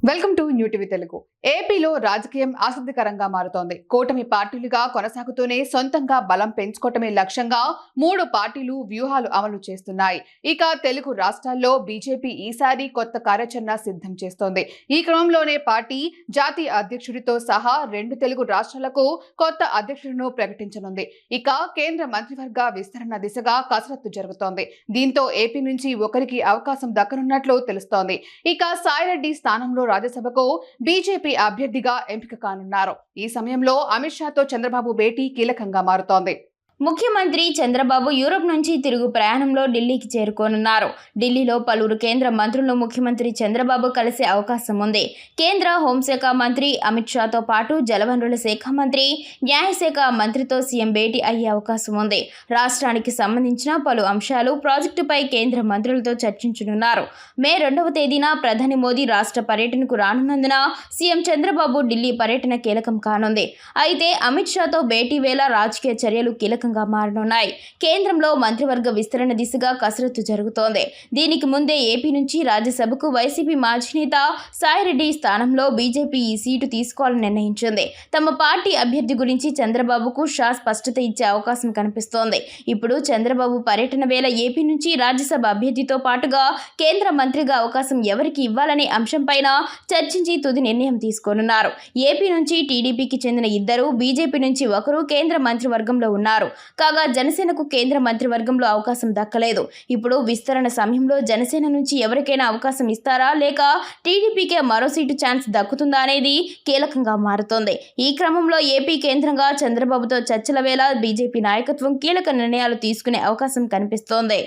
Welcome to new TV Telugu. ఏపీలో రాజకీయం ఆసక్తికరంగా మారుతోంది. కూటమి పార్టీలుగా కొనసాగుతూనే సొంతంగా బలం పెంచుకోవటమే లక్ష్యంగా 3 పార్టీలు వ్యూహాలు అమలు చేస్తున్నాయి. ఇక తెలుగు రాష్ట్రాల్లో బీజేపీ ఈసారి కొత్త కార్యాచరణ సిద్ధం చేస్తోంది. ఈ క్రమంలోనే పార్టీ జాతీయ అధ్యక్షుడితో సహా 2 తెలుగు రాష్ట్రాలకు కొత్త అధ్యక్షులను ప్రకటించనుంది. ఇక కేంద్ర మంత్రివర్గ విస్తరణ దిశగా కసరత్తు జరుగుతోంది. దీంతో ఏపీ నుంచి ఒకరికి అవకాశం దక్కనున్నట్లు తెలుస్తోంది. ఇక సాయిరెడ్డి స్థానంలో రాజ్యసభకు బీజేపీ అభ్యర్థిగా ఎంపిక కానున్నారు. ఈ సమయంలో అమిత్ షాతో చంద్రబాబు భేటీ కీలకంగా మారుతోంది. ముఖ్యమంత్రి చంద్రబాబు యూరోప్ నుంచి తిరుగు ప్రయాణంలో ఢిల్లీకి చేరుకోనున్నారు. ఢిల్లీలో పలువురు కేంద్ర మంత్రులను ముఖ్యమంత్రి చంద్రబాబు కలిసే అవకాశం ఉంది. కేంద్ర హోంశాఖ మంత్రి అమిత్ షాతో పాటు జలవనరుల శాఖ మంత్రి, న్యాయశాఖ మంత్రితో సీఎం భేటీ అయ్యే అవకాశం ఉంది. రాష్ట్రానికి సంబంధించిన పలు అంశాలు, ప్రాజెక్టుపై కేంద్ర మంత్రులతో చర్చించనున్నారు. మే 2వ తేదీన ప్రధాని మోదీ రాష్ట్ర పర్యటనకు రానున్నందున సీఎం చంద్రబాబు ఢిల్లీ పర్యటన కీలకం కానుంది. అయితే అమిత్ షాతో భేటీ వేళ రాజకీయ చర్యలు కీలకంగా మారనున్నాయి. కేంద్రంలో మంత్రివర్గ విస్తరణ దిశగా కసరత్తు జరుగుతోంది. దీనికి ముందే ఏపీ నుంచి రాజ్యసభకు వైసీపీ మాజీ నేత సాయిరెడ్డి స్థానంలో బీజేపీ ఈ సీటు తీసుకోవాలని నిర్ణయించింది. తమ పార్టీ అభ్యర్థి గురించి చంద్రబాబుకు షా స్పష్టత ఇచ్చే అవకాశం కనిపిస్తోంది. ఇప్పుడు చంద్రబాబు పర్యటన వేళ ఏపీ నుంచి రాజ్యసభ అభ్యర్థితో పాటుగా కేంద్ర మంత్రిగా అవకాశం ఎవరికి ఇవ్వాలనే అంశంపైన చర్చించి తుది నిర్ణయం తీసుకోనున్నారు. ఏపీ నుంచి టీడీపీకి చెందిన 2, బీజేపీ నుంచి 1 కేంద్ర మంత్రివర్గంలో ఉన్నారు. కాగా జనసేనకు కేంద్ర మంత్రివర్గంలో అవకాశం దక్కలేదు. ఇప్పుడు విస్తరణ సమయంలో జనసేన నుంచి ఎవరికైనా అవకాశం ఇస్తారా, లేక టీడీపీకే మరో సీటు ఛాన్స్ దక్కుతుందా అనేది కీలకంగా మారుతోంది. ఈ క్రమంలో ఏపీ కేంద్రంగా చంద్రబాబుతో చర్చల వేళ బీజేపీ నాయకత్వం కీలక నిర్ణయాలు తీసుకునే అవకాశం కనిపిస్తోంది.